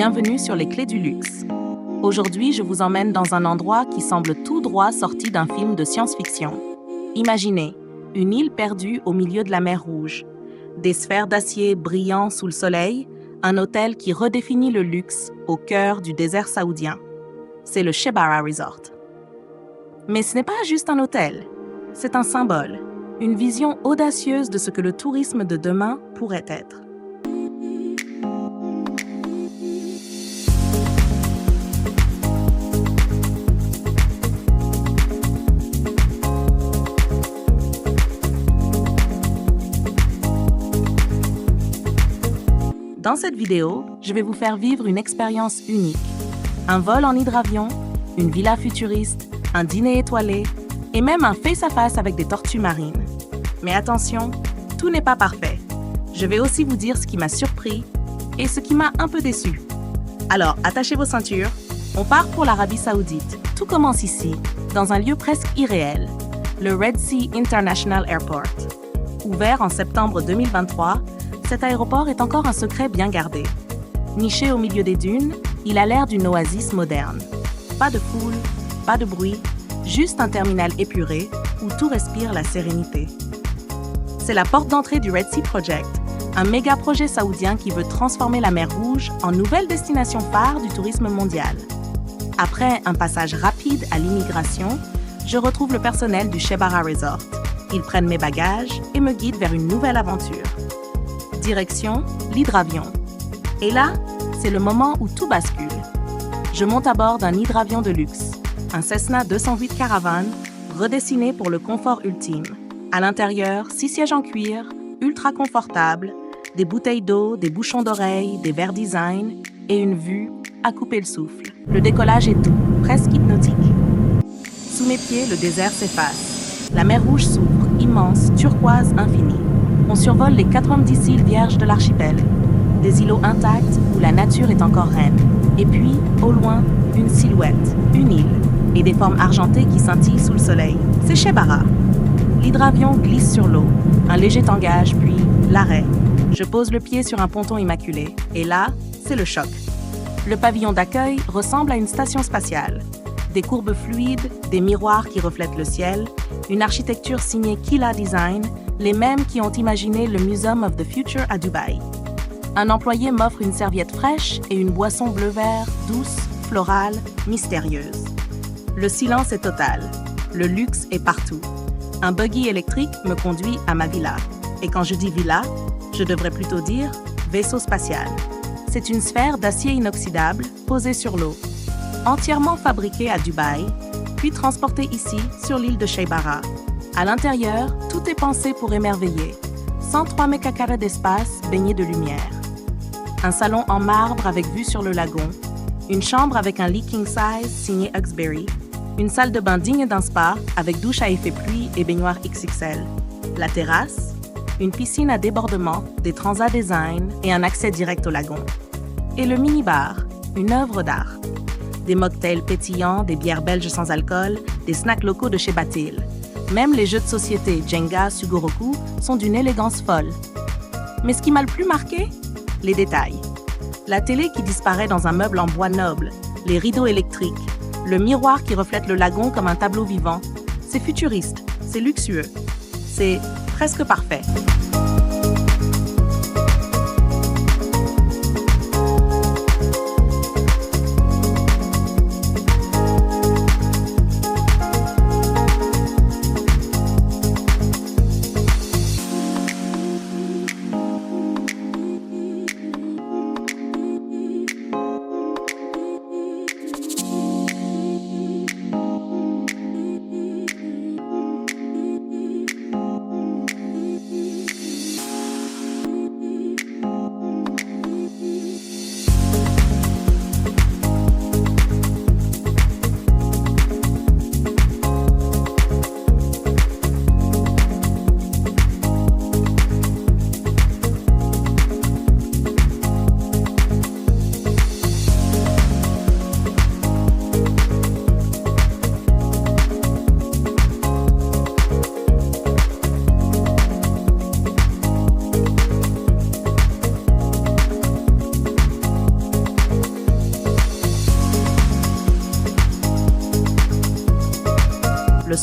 Bienvenue sur les Clés du luxe. Aujourd'hui, je vous emmène dans un endroit qui semble tout droit sorti d'un film de science-fiction. Imaginez, une île perdue au milieu de la mer Rouge, des sphères d'acier brillant sous le soleil, un hôtel qui redéfinit le luxe au cœur du désert saoudien. C'est le Shebara Resort. Mais ce n'est pas juste un hôtel, c'est un symbole, une vision audacieuse de ce que le tourisme de demain pourrait être. Dans cette vidéo, je vais vous faire vivre une expérience unique. Un vol en hydravion, une villa futuriste, un dîner étoilé et même un face-à-face avec des tortues marines. Mais attention, tout n'est pas parfait. Je vais aussi vous dire ce qui m'a surpris et ce qui m'a un peu déçu. Alors, attachez vos ceintures, on part pour l'Arabie Saoudite. Tout commence ici, dans un lieu presque irréel, le Red Sea International Airport. Ouvert en septembre 2023, cet aéroport est encore un secret bien gardé. Niché au milieu des dunes, il a l'air d'une oasis moderne. Pas de foule, pas de bruit, juste un terminal épuré où tout respire la sérénité. C'est la porte d'entrée du Red Sea Project, un méga projet saoudien qui veut transformer la mer Rouge en nouvelle destination phare du tourisme mondial. Après un passage rapide à l'immigration, je retrouve le personnel du Shebara Resort. Ils prennent mes bagages et me guident vers une nouvelle aventure. Direction l'hydravion. Et là, c'est le moment où tout bascule. Je monte à bord d'un hydravion de luxe, un Cessna 208 Caravan, redessiné pour le confort ultime. À l'intérieur, 6 sièges en cuir, ultra confortables, des bouteilles d'eau, des bouchons d'oreilles, des verres design et une vue à couper le souffle. Le décollage est doux, presque hypnotique. Sous mes pieds, le désert s'efface. La mer Rouge s'ouvre, immense, turquoise, infinie. On survole les 90 îles vierges de l'archipel, des îlots intacts où la nature est encore reine. Et puis, au loin, une silhouette, une île, et des formes argentées qui scintillent sous le soleil. C'est Shebara. L'hydravion glisse sur l'eau, un léger tangage, puis l'arrêt. Je pose le pied sur un ponton immaculé, et là, c'est le choc. Le pavillon d'accueil ressemble à une station spatiale. Des courbes fluides, des miroirs qui reflètent le ciel, une architecture signée Kila Design, les mêmes qui ont imaginé le Museum of the Future à Dubaï. Un employé m'offre une serviette fraîche et une boisson bleu-vert, douce, florale, mystérieuse. Le silence est total. Le luxe est partout. Un buggy électrique me conduit à ma villa. Et quand je dis villa, je devrais plutôt dire vaisseau spatial. C'est une sphère d'acier inoxydable posée sur l'eau, entièrement fabriquée à Dubaï, puis transportée ici, sur l'île de Shebara. À l'intérieur, tout est pensé pour émerveiller. 103 mètres carrés d'espace baignés de lumière. Un salon en marbre avec vue sur le lagon. Une chambre avec un lit king size signé Uxbury. Une salle de bain digne d'un spa avec douche à effet pluie et baignoire XXL. La terrasse. Une piscine à débordement, des transats design et un accès direct au lagon. Et le mini-bar, une œuvre d'art. Des mocktails pétillants, des bières belges sans alcool, des snacks locaux de chez Batil. Même les jeux de société Jenga, Sugoroku sont d'une élégance folle. Mais ce qui m'a le plus marqué, les détails. La télé qui disparaît dans un meuble en bois noble, les rideaux électriques, le miroir qui reflète le lagon comme un tableau vivant. C'est futuriste, c'est luxueux, c'est presque parfait.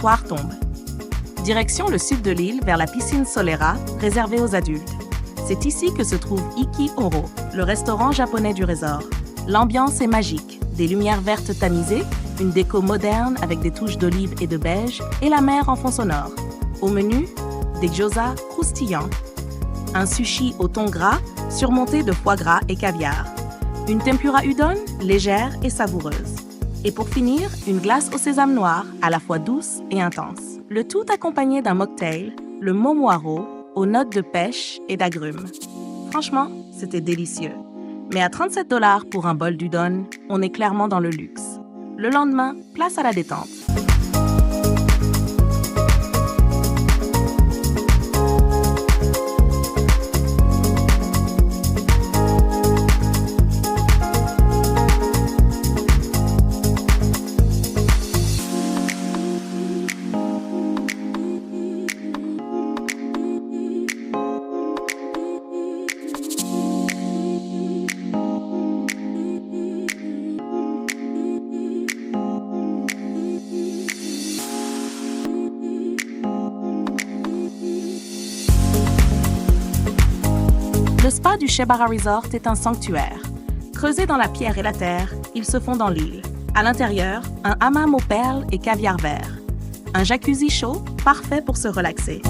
soir tombe. Direction le sud de l'île vers la piscine Solera, réservée aux adultes. C'est ici que se trouve Iki Oro, le restaurant japonais du resort. L'ambiance est magique, des lumières vertes tamisées, une déco moderne avec des touches d'olive et de beige, et la mer en fond sonore. Au menu, des gyoza croustillants, un sushi au thon gras surmonté de foie gras et caviar, une tempura udon légère et savoureuse. Et pour finir, une glace au sésame noir, à la fois douce et intense. Le tout accompagné d'un mocktail, le Momoaro, aux notes de pêche et d'agrumes. Franchement, c'était délicieux. Mais à 37 $ pour un bol d'udon, on est clairement dans le luxe. Le lendemain, place à la détente. Le spa du Shebara Resort est un sanctuaire. Creusé dans la pierre et la terre, il se fond dans l'île. À l'intérieur, un hammam aux perles et caviar vert. Un jacuzzi chaud, parfait pour se relaxer.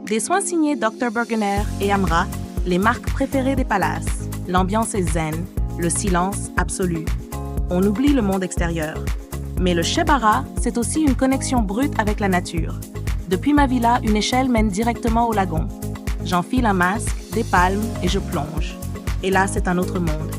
Des soins signés Dr. Bergener et Amra, les marques préférées des palaces. L'ambiance est zen, le silence absolu. On oublie le monde extérieur. Mais le Shebara, c'est aussi une connexion brute avec la nature. Depuis ma villa, une échelle mène directement au lagon. J'enfile un masque, des palmes et je plonge. Et là, c'est un autre monde.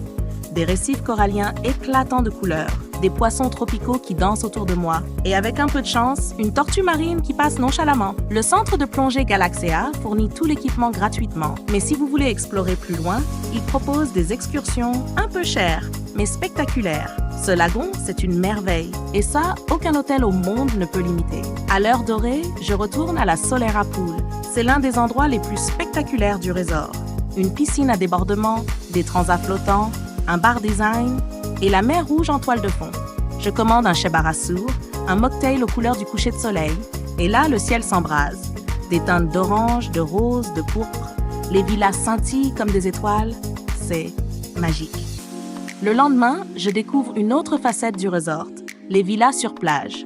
Des récifs coralliens éclatants de couleurs, des poissons tropicaux qui dansent autour de moi, et avec un peu de chance, une tortue marine qui passe nonchalamment. Le centre de plongée Galaxea fournit tout l'équipement gratuitement, mais si vous voulez explorer plus loin, il propose des excursions un peu chères, mais spectaculaires. Ce lagon, c'est une merveille, et ça, aucun hôtel au monde ne peut l'imiter. À l'heure dorée, je retourne à la Solera Pool. C'est l'un des endroits les plus spectaculaires du resort. Une piscine à débordement, des transats flottants, un bar design et la mer rouge en toile de fond. Je commande un Shebara sourd, un mocktail aux couleurs du coucher de soleil, et là, le ciel s'embrase. Des teintes d'orange, de rose, de pourpre, les villas scintillent comme des étoiles. C'est magique. Le lendemain, je découvre une autre facette du resort, les villas sur plage.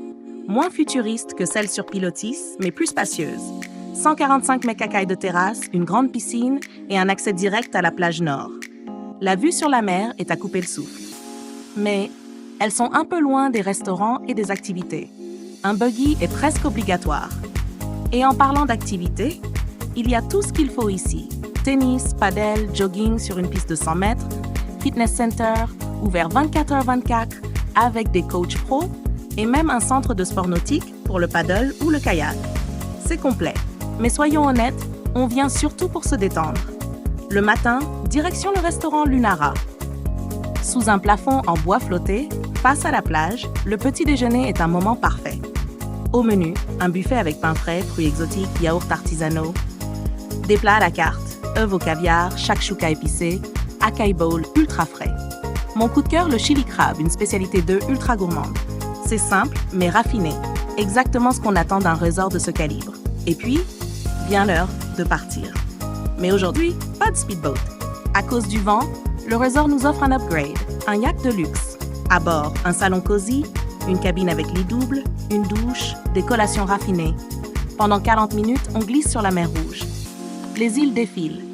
Moins futuristes que celles sur Pilotis, mais plus spacieuses. 145 mètres de terrasse, une grande piscine et un accès direct à la plage nord. La vue sur la mer est à couper le souffle. Mais elles sont un peu loin des restaurants et des activités. Un buggy est presque obligatoire. Et en parlant d'activités, il y a tout ce qu'il faut ici. Tennis, padel, jogging sur une piste de 100 mètres, fitness center, ouvert 24h24 avec des coachs pros et même un centre de sport nautique pour le paddle ou le kayak. C'est complet. Mais soyons honnêtes, on vient surtout pour se détendre. Le matin, direction le restaurant Lunara. Sous un plafond en bois flotté, face à la plage, le petit déjeuner est un moment parfait. Au menu, un buffet avec pain frais, fruits exotiques, yaourts artisanaux, des plats à la carte, œufs au caviar, shakshuka épicé, acai bowl ultra frais. Mon coup de cœur, le chili crab, une spécialité d'œufs ultra gourmande. C'est simple, mais raffiné. Exactement ce qu'on attend d'un resort de ce calibre. Et puis, vient l'heure de partir. Mais aujourd'hui, pas de speedboat. À cause du vent, le resort nous offre un upgrade, un yacht de luxe. À bord, un salon cosy, une cabine avec lit double, une douche, des collations raffinées. Pendant 40 minutes, on glisse sur la mer Rouge. Les îles défilent.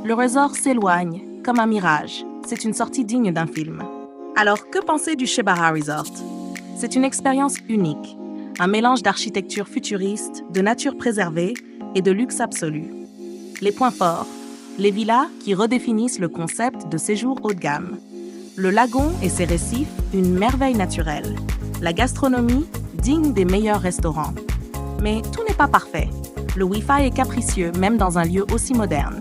Le resort s'éloigne, comme un mirage. C'est une sortie digne d'un film. Alors, que penser du Shebara Resort? C'est une expérience unique. Un mélange d'architecture futuriste, de nature préservée et de luxe absolu. Les points forts, les villas qui redéfinissent le concept de séjour haut de gamme. Le lagon et ses récifs, une merveille naturelle. La gastronomie, digne des meilleurs restaurants. Mais tout n'est pas parfait. Le Wi-Fi est capricieux, même dans un lieu aussi moderne.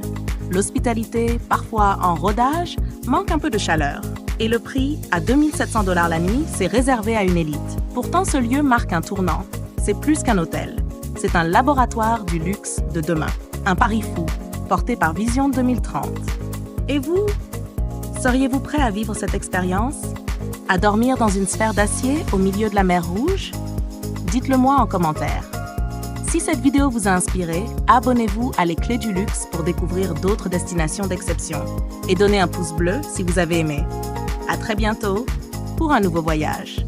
L'hospitalité, parfois en rodage, manque un peu de chaleur. Et le prix, à 2 700 $ la nuit, c'est réservé à une élite. Pourtant, ce lieu marque un tournant. C'est plus qu'un hôtel. C'est un laboratoire du luxe de demain. Un pari fou, porté par Vision 2030. Et vous? Seriez-vous prêt à vivre cette expérience? À dormir dans une sphère d'acier au milieu de la mer Rouge? Dites-le moi en commentaire. Si cette vidéo vous a inspiré, abonnez-vous à Les Clés du Luxe pour découvrir d'autres destinations d'exception. Et donnez un pouce bleu si vous avez aimé. À très bientôt pour un nouveau voyage.